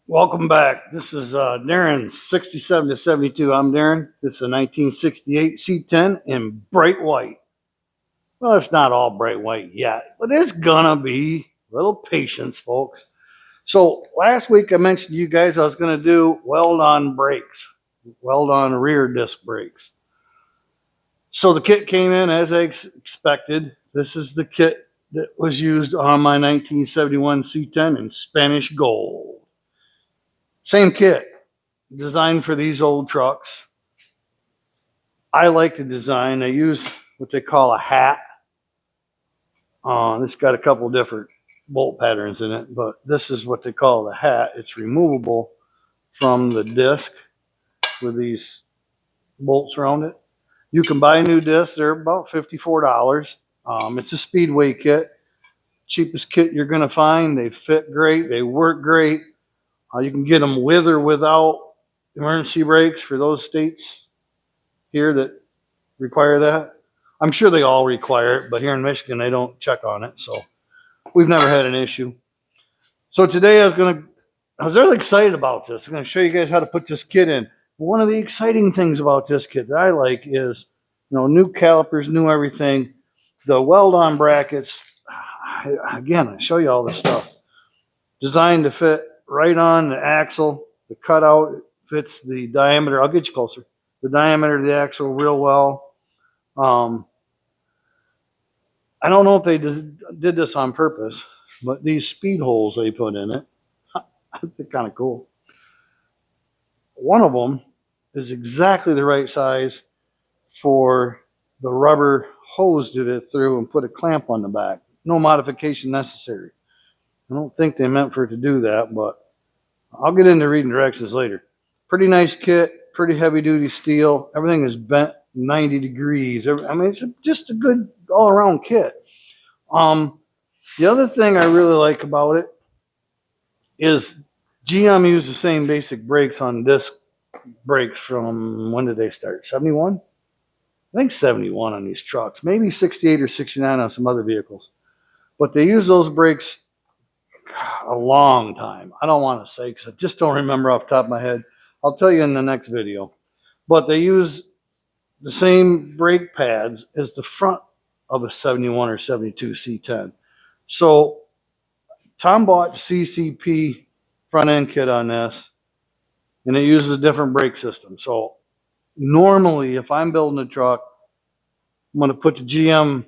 Welcome back. This is Darren's 67 to 72. I'm Darren. This is a 1968 C10 in bright white. Well, it's not all bright white yet, but it's gonna be. Little patience, folks. So last week I mentioned to you guys I was gonna do weld-on brakes, weld-on rear disc brakes. So the kit came in as I expected. This is the kit that was used on my 1971 C10 in Spanish gold. Same kit, designed for these old trucks. I like the design. They use what they call a hat. This got a couple different bolt patterns in it, but this is what they call the hat. It's removable from the disc with these bolts around it. You can buy new discs. They're about $54. It's a Speedway kit. Cheapest kit you're going to find. They fit great. They work great. You can get them with or without emergency brakes for those states here that require that. I'm sure they all require it, but here in Michigan, they don't check on it. So we've never had an issue. So today I was really excited about this. I'm going to show you guys how to put this kit in. One of the exciting things about this kit that I like is, new calipers, new everything. The weld-on brackets, again, I show you all this stuff. Designed to fit right on the axle. The cutout fits the diameter. I'll get you closer. The diameter of the axle real well. I don't know if they did this on purpose, but these speed holes they put in it, they're kind of cool. One of them is exactly the right size for the rubber hose to fit through and put a clamp on the back. No modification necessary. I don't think they meant for it to do that, but I'll get into reading directions later. Pretty nice kit, pretty heavy duty steel. Everything is bent 90 degrees. I mean, it's just a good all around kit. The other thing I really like about it is GM used the same basic brakes on disc brakes from, when did they start? 71? I think 71 on these trucks, maybe 68 or 69 on some other vehicles. But they use those brakes a long time. I don't want to say because I just don't remember off the top of my head. I'll tell you in the next video. But they use the same brake pads as the front of a 71 or 72 C10. So Tom bought CCP front end kit on this, and it uses a different brake system. So normally, if I'm building a truck, I'm going to put the GM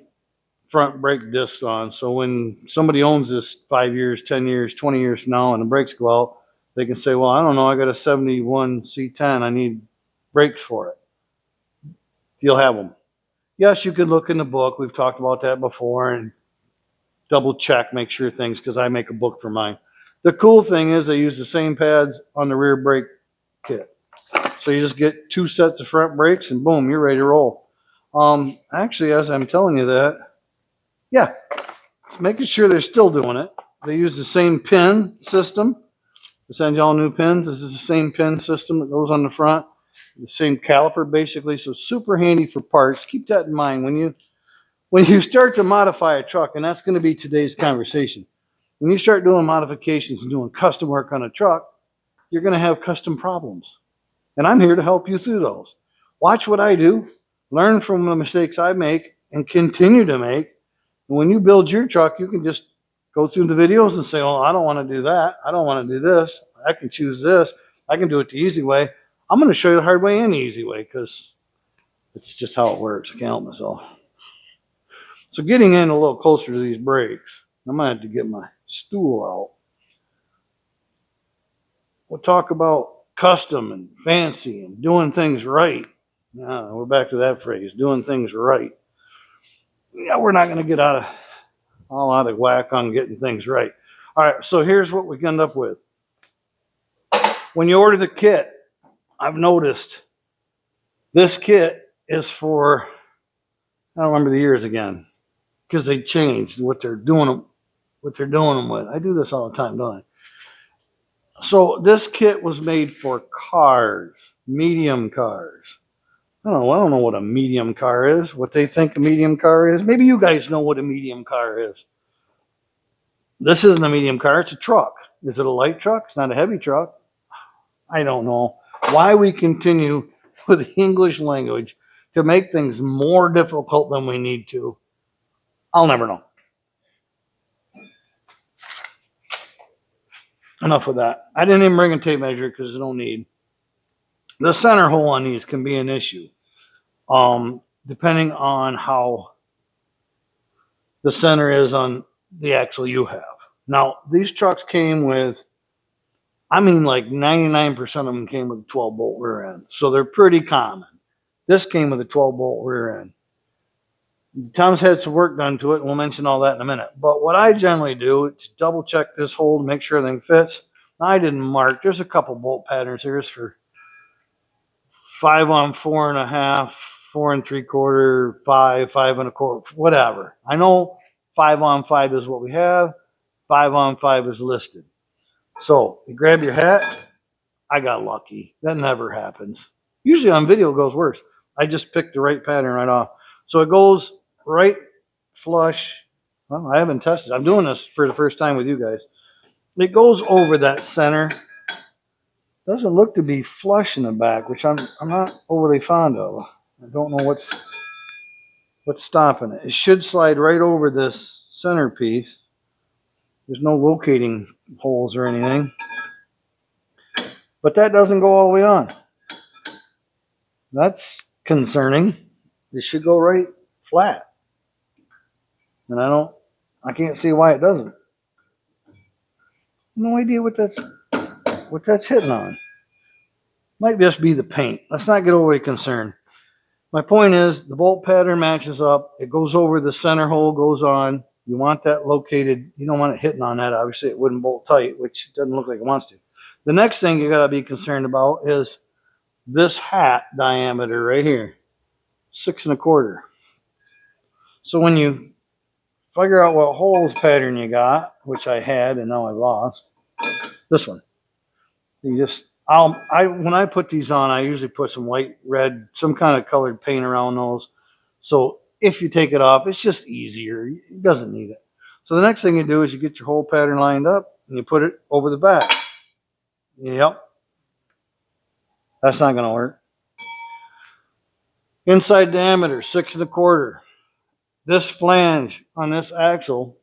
front brake discs on. So when somebody owns this 5 years, 10 years, 20 years from now, and the brakes go out, they can say, well, I don't know, I got a 71 C10. I need brakes for it. You'll have them. Yes, you can look in the book. We've talked about that before and double check, make sure things, because I make a book for mine. The cool thing is they use the same pads on the rear brake kit. So you just get 2 sets of front brakes and boom, you're ready to roll. Actually, as I'm telling you that, yeah, making sure they're still doing it. They use the same pin system. To send y'all new pins. This is the same pin system that goes on the front. The same caliper basically. So super handy for parts. Keep that in mind when you start to modify a truck, and that's going to be today's conversation. When you start doing modifications and doing custom work on a truck, you're going to have custom problems. And I'm here to help you through those. Watch what I do, learn from the mistakes I make, and continue to make. And when you build your truck, you can just go through the videos and say, oh, I don't want to do that. I don't want to do this. I can choose this. I can do it the easy way. I'm going to show you the hard way and the easy way because it's just how it works. I can't help myself. So getting in a little closer to these brakes, I might have to get my stool out. We'll talk about custom and fancy and doing things right. Yeah, we're back to that phrase, doing things right. Yeah, we're not going to get all out of whack on getting things right. All right, so here's what we end up with. When you order the kit, I've noticed this kit is for, I don't remember the years again, because they changed what they're doing them with. I do this all the time, don't I? So this kit was made for cars, medium cars. I don't know what a medium car is, what they think a medium car is. Maybe you guys know what a medium car is. This isn't a medium car, it's a truck. Is it a light truck? It's not a heavy truck. I don't know why we continue with the English language to make things more difficult than we need to. I'll never know. Enough of that. I didn't even bring a tape measure because I don't need. The center hole on these can be an issue, depending on how the center is on the axle you have. Now, these trucks came with, I mean, like 99% of them came with a 12-bolt rear end, so they're pretty common. This came with a 12-bolt rear end. Tom's had some work done to it, and we'll mention all that in a minute. But what I generally do is double check this hole to make sure everything fits. I didn't mark. There's a couple bolt patterns. Here's for 5 on 4.5, 4 3/4, 5, 5 1/4, whatever. I know 5 on 5 is what we have. 5 on 5 is listed. So you grab your hat. I got lucky. That never happens. Usually on video it goes worse. I just picked the right pattern right off. So it goes right flush. Well, I haven't tested. I'm doing this for the first time with you guys. It goes over that center. Doesn't look to be flush in the back, which I'm not overly fond of. I don't know what's stopping it. It should slide right over this centerpiece. There's no locating holes or anything. But that doesn't go all the way on. That's concerning. It should go right flat. And I can't see why it doesn't. No idea what that's hitting on. Might just be the paint. Let's not get overly concerned. My point is the bolt pattern matches up. It goes over the center hole, goes on. You want that located. You don't want it hitting on that. Obviously, it wouldn't bolt tight, which doesn't look like it wants to. The next thing you got to be concerned about is this hat diameter right here, 6 1/4. So when you figure out what holes pattern you got, which I had and now I lost, this one. You just, when I put these on, I usually put some white, red, some kind of colored paint around those. So if you take it off, it's just easier. It doesn't need it. So the next thing you do is you get your hole pattern lined up and you put it over the back. Yep. That's not going to work. Inside diameter, 6 1/4. This flange on this axle,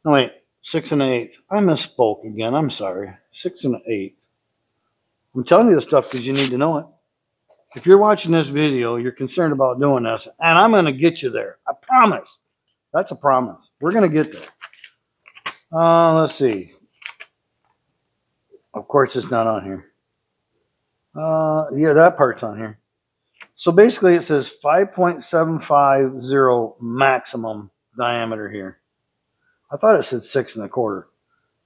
no wait, 6 1/8. I misspoke again. I'm sorry. 6 1/8. I'm telling you this stuff because you need to know it. If you're watching this video, you're concerned about doing this, and I'm going to get you there. I promise. That's a promise. We're going to get there. Let's see. Of course, it's not on here. Yeah, that part's on here. So basically, it says 5.750 maximum diameter here. I thought it said 6 1/4.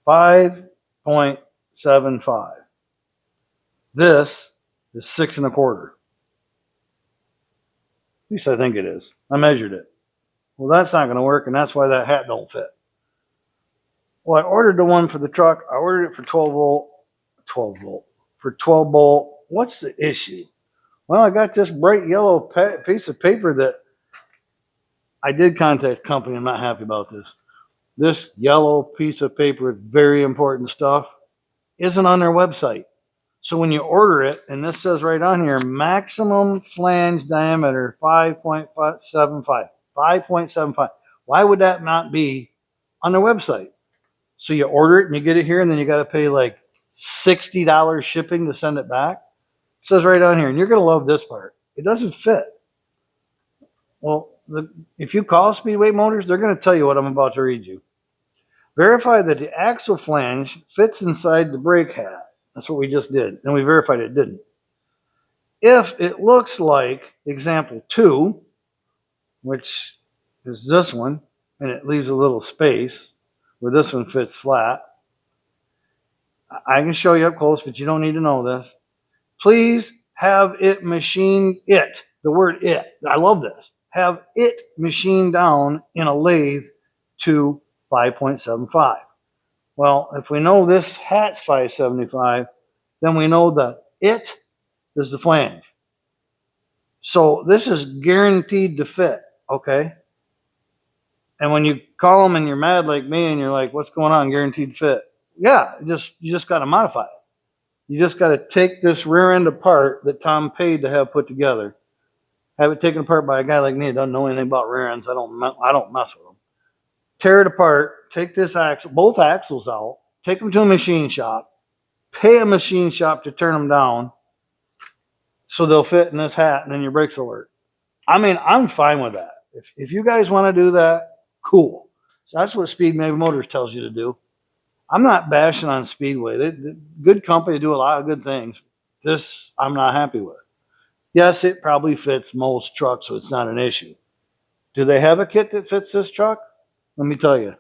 5.75. This is 6 1/4. At least I think it is. I measured it. Well, that's not going to work, and that's why that hat don't fit. Well, I ordered the one for the truck. I ordered it for 12 volt. 12 volt. For 12 bolt. What's the issue? Well, I got this bright yellow piece of paper that I did contact the company. I'm not happy about this. This yellow piece of paper, very important stuff, isn't on their website. So when you order it, and this says right on here, maximum flange diameter 5.75. 5.75. Why would that not be on their website? So you order it and you get it here, and then you got to pay like $60 shipping to send it back. It says right on here, and you're going to love this part. It doesn't fit. Well, if you call Speedway Motors, they're going to tell you what I'm about to read you. Verify that the axle flange fits inside the brake hat. That's what we just did, and we verified it didn't. If it looks like example 2, which is this one, and it leaves a little space where this one fits flat, I can show you up close, but you don't need to know this. Please have it machined, the word it, I love this, have it machined down in a lathe to 5.75. Well, if we know this hat's 575, then we know that it is the flange. So this is guaranteed to fit, okay? And when you call them and you're mad like me and you're like, what's going on? Guaranteed fit. Yeah, you just got to modify it. You just got to take this rear end apart that Tom paid to have put together, have it taken apart by a guy like me that doesn't know anything about rear ends. I don't mess with them. Tear it apart, take this axle, both axles out, take them to a machine shop, pay a machine shop to turn them down so they'll fit in this hat, and then your brakes will work. I mean, I'm fine with that. If you guys want to do that, cool. So that's what Speedway Motors tells you to do. I'm not bashing on Speedway. They're good company, do a lot of good things. This I'm not happy with. Yes, it probably fits most trucks, so it's not an issue. Do they have a kit that fits this truck? Let me tell you,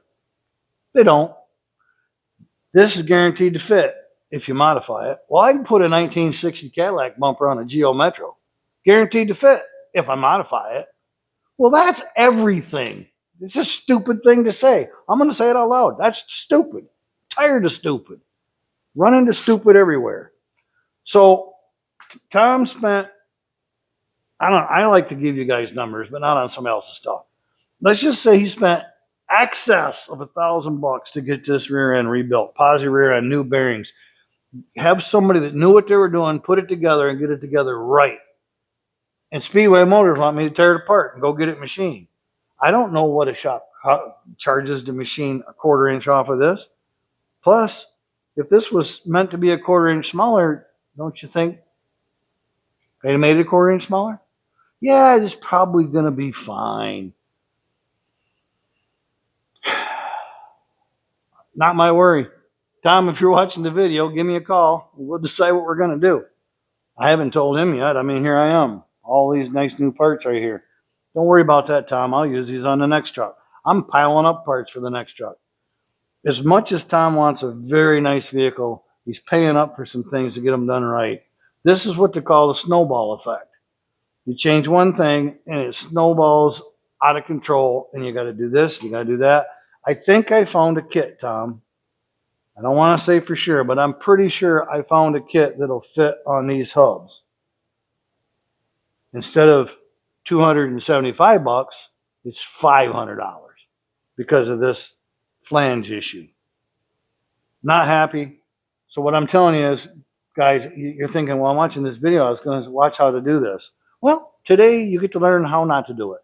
they don't. This is guaranteed to fit if you modify it. Well, I can put a 1960 Cadillac bumper on a Geo Metro. Guaranteed to fit if I modify it. Well, that's everything. It's a stupid thing to say. I'm going to say it out loud. That's stupid. Tired of stupid. Run into stupid everywhere. So Tom spent, I like to give you guys numbers, but not on somebody else's stuff. Let's just say he spent excess of $1,000 to get this rear end rebuilt, positive rear end, new bearings. Have somebody that knew what they were doing, put it together and get it together right. And Speedway Motors want me to tear it apart and go get it machined. I don't know what a shop charges to machine a 1/4 inch off of this. Plus, if this was meant to be a 1/4 inch smaller, don't you think they'd have made it a 1/4 inch smaller? Yeah, it's probably going to be fine. Not my worry. Tom, if you're watching the video, give me a call. We'll decide what we're going to do. I haven't told him yet. I mean, here I am. All these nice new parts right here. Don't worry about that, Tom. I'll use these on the next truck. I'm piling up parts for the next truck. As much as Tom wants a very nice vehicle, he's paying up for some things to get them done right. This is what they call the snowball effect. You change one thing and it snowballs out of control, and you got to do this, you got to do that. I think I found a kit, Tom. I don't want to say for sure, but I'm pretty sure I found a kit that'll fit on these hubs. Instead of $275, it's $500 because of this flange issue. Not happy. So what I'm telling you is, guys, you're thinking, well, I'm watching this video. I was going to watch how to do this. Well, today you get to learn how not to do it.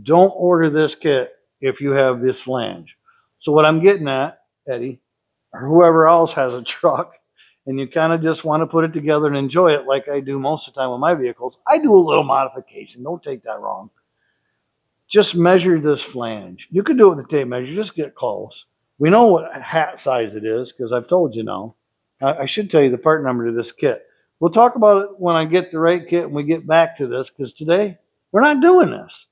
Don't order this kit if you have this flange. So what I'm getting at, Eddie, or whoever else has a truck, and you kind of just want to put it together and enjoy it like I do most of the time with my vehicles, I do a little modification. Don't take that wrong. Just measure this flange. You could do it with a tape measure. Just get close. We know what hat size it is because I've told you now. I should tell you the part number to this kit. We'll talk about it when I get the right kit and we get back to this, because today we're not doing this.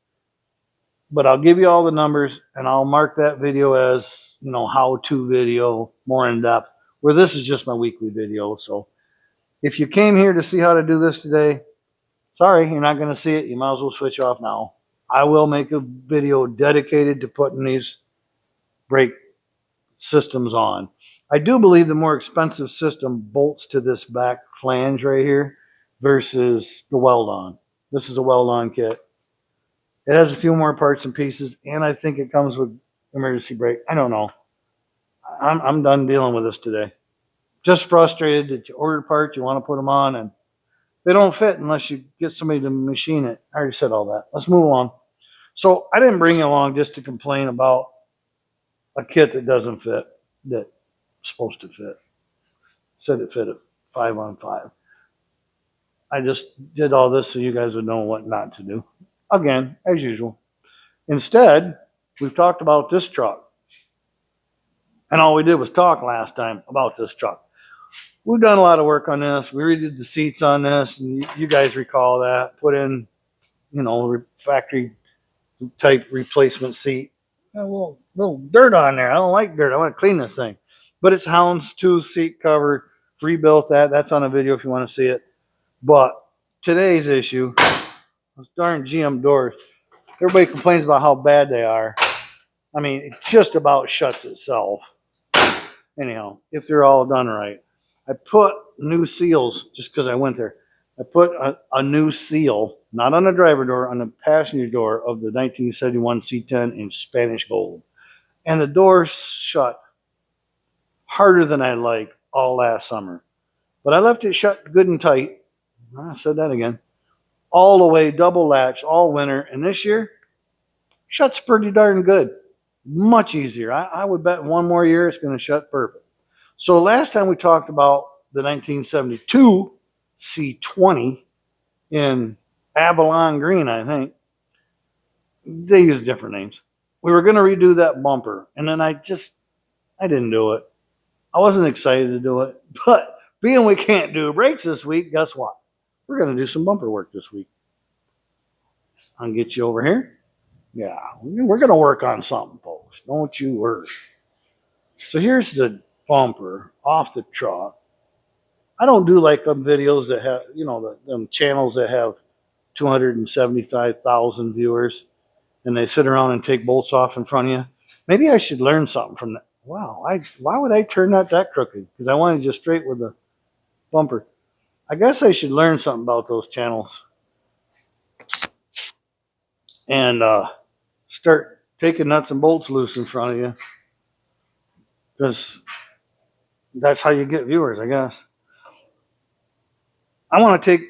But I'll give you all the numbers and I'll mark that video as, how-to video, more in depth, where this is just my weekly video. So if you came here to see how to do this today, sorry, you're not going to see it. You might as well switch off now. I will make a video dedicated to putting these brake systems on. I do believe the more expensive system bolts to this back flange right here versus the weld-on. This is a weld-on kit. It has a few more parts and pieces, and I think it comes with emergency brake. I don't know. I'm done dealing with this today. Just frustrated that you ordered parts, you want to put them on, and they don't fit unless you get somebody to machine it. I already said all that. Let's move on. So I didn't bring you along just to complain about a kit that doesn't fit, that's supposed to fit. Said it fit at 5-on-5. I just did all this so you guys would know what not to do. Again, as usual. Instead, we've talked about this truck. And all we did was talk last time about this truck. We've done a lot of work on this. We redid the seats on this, and you guys recall that. Put in, factory type replacement seat. A little dirt on there. I don't like dirt. I want to clean this thing. But it's houndstooth seat cover. Rebuilt that. That's on a video if you want to see it. But today's issue, those darn GM doors. Everybody complains about how bad they are. I mean, it just about shuts itself. Anyhow, if they're all done right. I put new seals just because I went there. I put a new seal, not on the driver door, on the passenger door of the 1971 C10 in Spanish gold. and the doors shut harder than I like all last summer. But I left it shut good and tight. I said that again. All the way, double latch, all winter. And this year, shuts pretty darn good. Much easier. I would bet one more year it's going to shut perfect. So last time we talked about the 1972 C20 in Avalon Green, I think. They use different names. We were going to redo that bumper, and then I didn't do it. I wasn't excited to do it, but being we can't do brakes this week, guess what? We're going to do some bumper work this week. I'll get you over here. Yeah, we're going to work on something, folks. Don't you worry. So here's the bumper off the truck. I don't do like them videos that have, them channels that have 275,000 viewers and they sit around and take bolts off in front of you. Maybe I should learn something from that. Wow, why would I turn that crooked? Because I wanted you straight with the bumper. I guess I should learn something about those channels and start taking nuts and bolts loose in front of you, because that's how you get viewers, I guess. I want to take.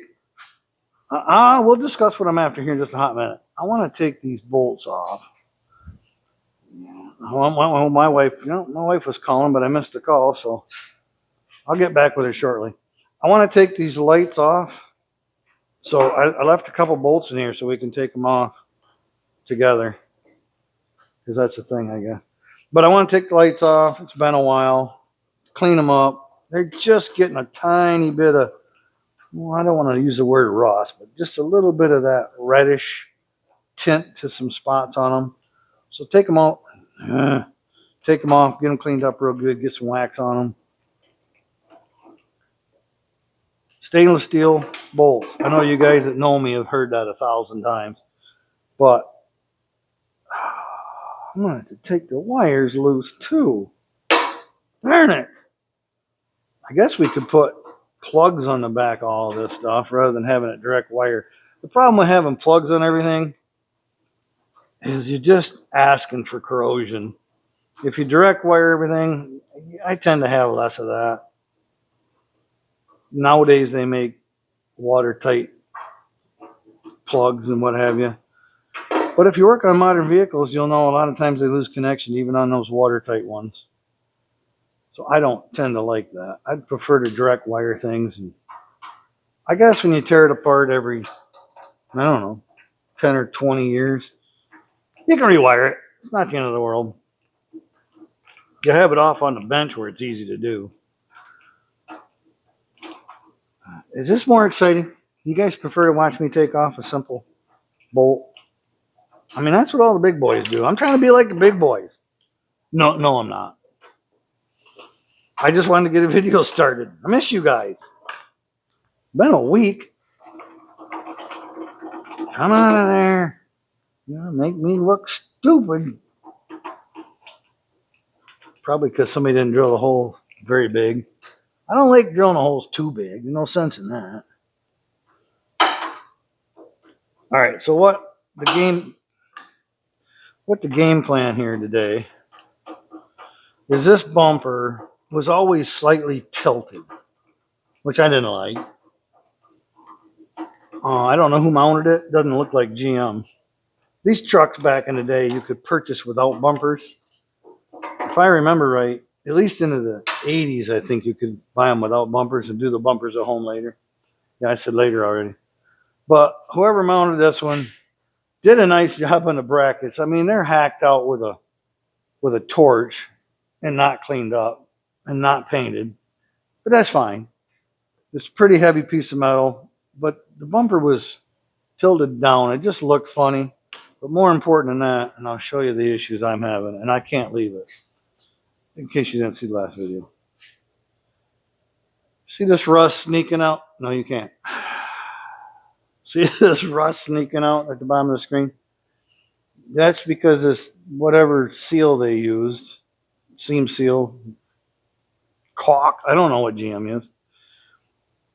We'll discuss what I'm after here in just a hot minute. I want to take these bolts off. My wife was calling, but I missed the call, so I'll get back with her shortly. I want to take these lights off. So I left a couple bolts in here so we can take them off together, because that's the thing, I guess. But I want to take the lights off. It's been a while. Clean them up. They're just getting a tiny bit of, well, I don't want to use the word rust, but just a little bit of that reddish tint to some spots on them. So take them out. Take them off, get them cleaned up real good, get some wax on them. Stainless steel bolts. I know you guys that know me have heard that 1,000 times, but I'm going to have to take the wires loose too. Darn it. I guess we could put plugs on the back of all this stuff rather than having it direct wire. The problem with having plugs on everything is you're just asking for corrosion. If you direct wire everything, I tend to have less of that. Nowadays they make watertight plugs and what have you. But if you work on modern vehicles, you'll know a lot of times they lose connection even on those watertight ones. So I don't tend to like that. I'd prefer to direct wire things. And I guess when you tear it apart every, 10 or 20 years, you can rewire it. It's not the end of the world. You have it off on the bench where it's easy to do. Is this more exciting? You guys prefer to watch me take off a simple bolt? I mean, that's what all the big boys do. I'm trying to be like the big boys. No, I'm not. I just wanted to get a video started. I miss you guys. Been a week. Come on in there. Make me look stupid. Probably because somebody didn't drill the hole very big. I don't like drilling the holes too big. There's no sense in that. All right, so what the game plan here today is this bumper was always slightly tilted, which I didn't like. I don't know who mounted it. Doesn't look like GM. These trucks back in the day you could purchase without bumpers. If I remember right, at least into the 80s, I think you could buy them without bumpers and do the bumpers at home later. Yeah, I said later already. But whoever mounted this one did a nice job on the brackets. I mean, they're hacked out with a torch and not cleaned up and not painted. But that's fine. It's a pretty heavy piece of metal. But the bumper was tilted down. It just looked funny. But more important than that, and I'll show you the issues I'm having, and I can't leave it, in case you didn't see the last video. See this rust sneaking out? No, you can't. See this rust sneaking out at the bottom of the screen? That's because this, whatever seal they used, seam seal, caulk, I don't know what GM used.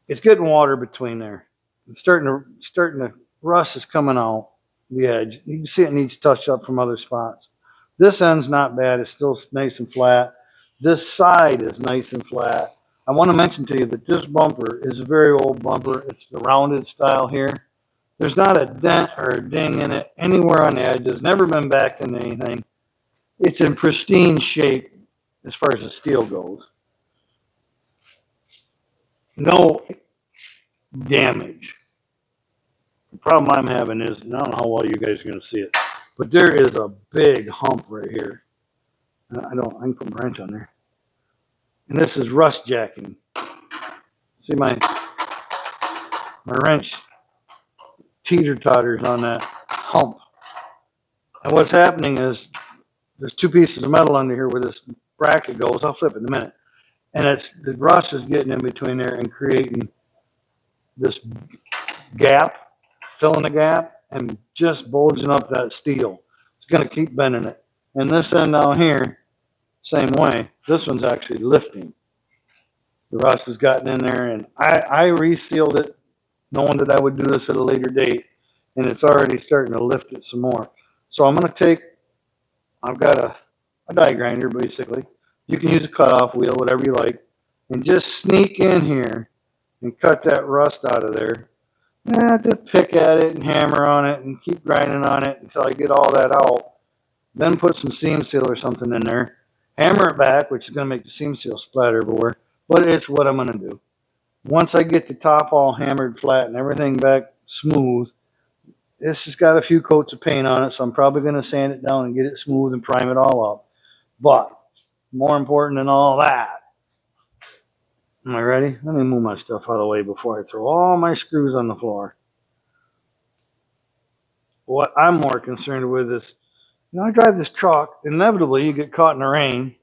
It's getting water between there. It's starting to rust is coming out the edge. You can see it needs touch up from other spots. This end's not bad. It's still nice and flat. This side is nice and flat. I want to mention to you that this bumper is a very old bumper. It's the rounded style here. There's not a dent or a ding in it anywhere on the edges. Never been backed into anything. It's in pristine shape as far as the steel goes. No damage. The problem I'm having is, and I don't know how well you guys are going to see it, but there is a big hump right here. I can put my wrench on there. And this is rust jacking. See my wrench teeter-totters on that hump. And what's happening is there's two pieces of metal under here where this bracket goes. I'll flip it in a minute. And the rust is getting in between there and creating this gap, filling the gap, and just bulging up that steel. It's going to keep bending it. And this end down here, same way. This one's actually lifting. The rust has gotten in there, and I resealed it knowing that I would do this at a later date, and it's already starting to lift it some more. So I'm going to I've got a die grinder, basically. You can use a cutoff wheel, whatever you like, and just sneak in here and cut that rust out of there. And I have to pick at it and hammer on it and keep grinding on it until I get all that out. Then put some seam seal or something in there. Hammer it back, which is going to make the seam seal splatter everywhere. But it's what I'm going to do. Once I get the top all hammered flat and everything back smooth, this has got a few coats of paint on it, so I'm probably going to sand it down and get it smooth and prime it all up. But more important than all that, am I ready? Let me move my stuff out of the way before I throw all my screws on the floor. What I'm more concerned with is, I drive this truck. Inevitably, you get caught in the rain.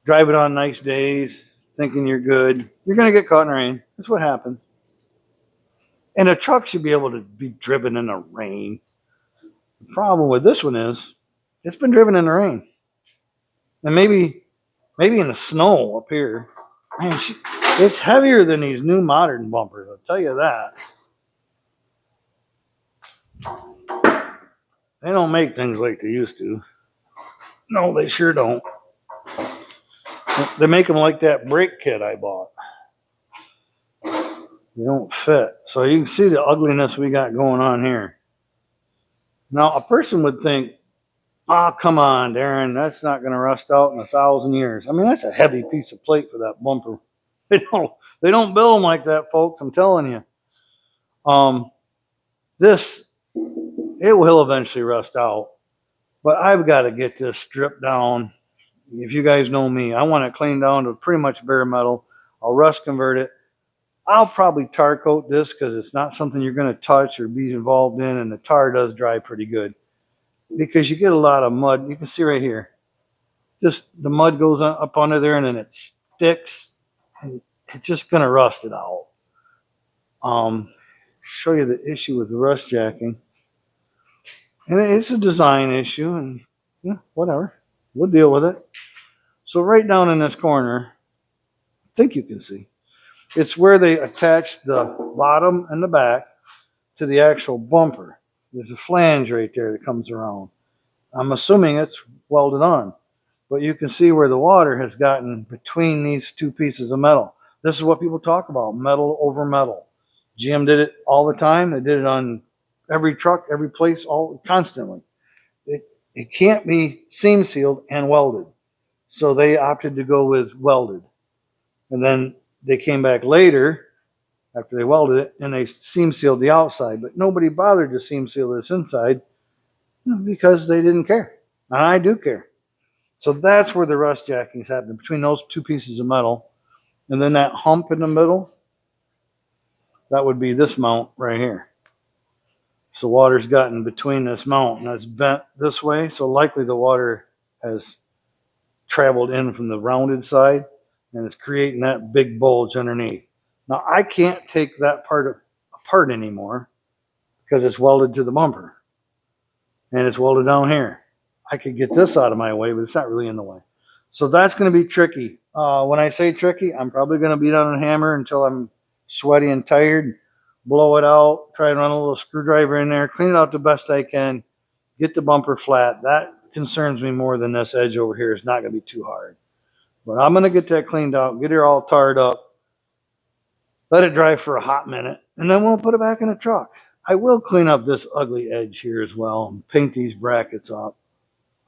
Drive it on nice days, thinking you're good. You're going to get caught in the rain. That's what happens. And a truck should be able to be driven in the rain. The problem with this one is it's been driven in the rain. And maybe in the snow up here. Man, it's heavier than these new modern bumpers, I'll tell you that. They don't make things like they used to. No, they sure don't. They make them like that brake kit I bought. They don't fit. So you can see the ugliness we got going on here. Now, a person would think, oh, come on, Darren, that's not going to rust out in 1,000 years. I mean, that's a heavy piece of plate for that bumper. They don't build them like that, folks. I'm telling you. It will eventually rust out, but I've got to get this stripped down. If you guys know me, I want it cleaned down to pretty much bare metal. I'll rust convert it. I'll probably tar coat this because it's not something you're going to touch or be involved in, and the tar does dry pretty good because you get a lot of mud. You can see right here, just the mud goes up under there and then it sticks, and it's just going to rust it out. Show you the issue with the rust jacking, and it's a design issue, and whatever, we'll deal with it. So right down in this corner, I think you can see, it's where they attach the bottom and the back to the actual bumper. There's a flange right there that comes around. I'm assuming it's welded on, but you can see where the water has gotten between these two pieces of metal. This is what people talk about, metal over metal. GM did it all the time. They did it on every truck, every place, constantly. It can't be seam sealed and welded. So they opted to go with welded. And then they came back later after they welded it and they seam sealed the outside. But nobody bothered to seam seal this inside because they didn't care. And I do care. So that's where the rust jacking is happening, between those two pieces of metal. And then that hump in the middle, that would be this mount right here. So water's gotten between this mount and it's bent this way. So likely the water has traveled in from the rounded side and it's creating that big bulge underneath. Now I can't take that part apart anymore because it's welded to the bumper and it's welded down here. I could get this out of my way, but it's not really in the way. So that's going to be tricky. When I say tricky, I'm probably going to beat on a hammer until I'm sweaty and tired, blow it out, try and run a little screwdriver in there, clean it out the best I can, get the bumper flat. That concerns me more than this edge over here is not going to be too hard. But I'm going to get that cleaned out, get it all tarred up, let it dry for a hot minute, and then we'll put it back in the truck. I will clean up this ugly edge here as well and paint these brackets up.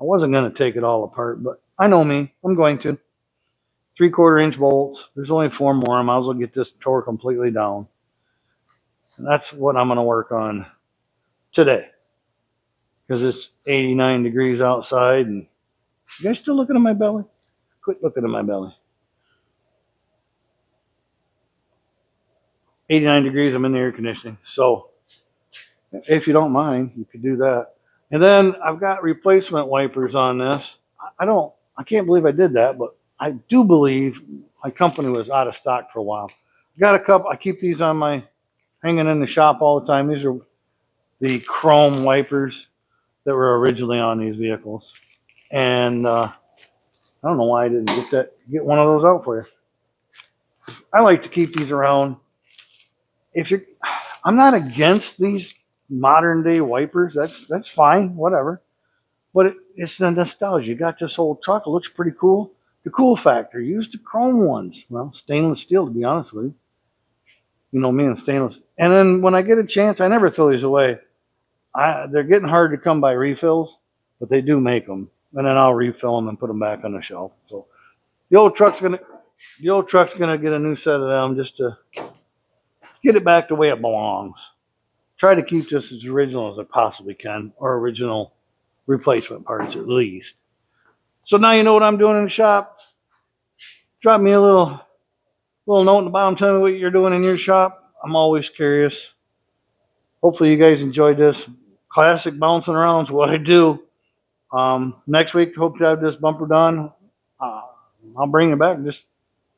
I wasn't going to take it all apart, but I know me. I'm going to. 3/4 inch bolts. There's only 4 more. I might as well get this tore completely down. And that's what I'm going to work on today. Because it's 89 degrees outside. And you guys still looking at my belly? Quit looking at my belly. 89 degrees. I'm in the air conditioning. So if you don't mind, you could do that. And then I've got replacement wipers on this. I can't believe I did that, but I do believe my company was out of stock for a while. I got a couple. I keep these on my hanging in the shop all the time. These are the chrome wipers that were originally on these vehicles, and I don't know why I didn't get one of those out for you. I like to keep these around. I'm not against these modern day wipers. That's fine, whatever. But it's the nostalgia. You got this old truck. It looks pretty cool. The cool factor. Use the chrome ones. Well, stainless steel, to be honest with you. You know me and stainless. And then when I get a chance, I never throw these away. They're getting hard to come by refills, but they do make them. And then I'll refill them and put them back on the shelf. So the old truck's gonna get a new set of them just to get it back the way it belongs. Try to keep this as original as I possibly can, or original replacement parts at least. So now you know what I'm doing in the shop. Drop me a little note in the bottom. Tell me what you're doing in your shop. I'm always curious. Hopefully you guys enjoyed this. Classic bouncing around is what I do. Next week, hope to have this bumper done. I'll bring it back and just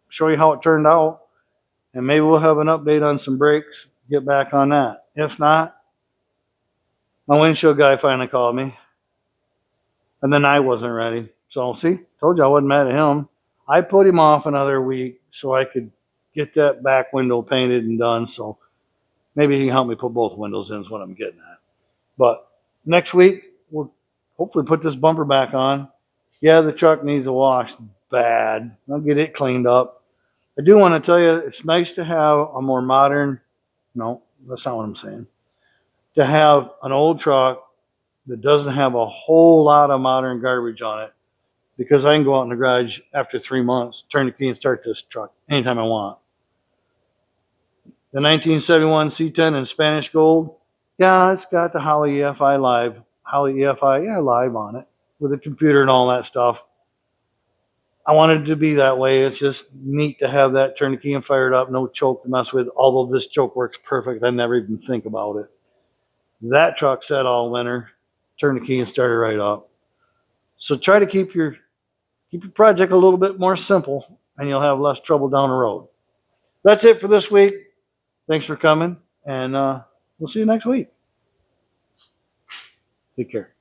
show you how it turned out. And maybe we'll have an update on some brakes. Get back on that. If not, my windshield guy finally called me. And then I wasn't ready. So, see, told you I wasn't mad at him. I put him off another week so I could get that back window painted and done. So maybe he can help me put both windows in is what I'm getting at. But next week, we'll hopefully put this bumper back on. Yeah, the truck needs a wash bad. I'll get it cleaned up. I do want to tell you, it's nice to have a more modern, no, that's not what I'm saying. To have an old truck that doesn't have a whole lot of modern garbage on it, because I can go out in the garage after 3 months, turn the key and start this truck anytime I want. The 1971 C10 in Spanish gold, yeah, it's got the Holley EFI Live on it with a computer and all that stuff. I wanted it to be that way. It's just neat to have that, turn the key and fire it up, no choke to mess with. Although this choke works perfect, I never even think about it. That truck sat all winter, turn the key and start it right up. So try to keep your project a little bit more simple, and you'll have less trouble down the road. That's it for this week. Thanks for coming, and we'll see you next week. Take care.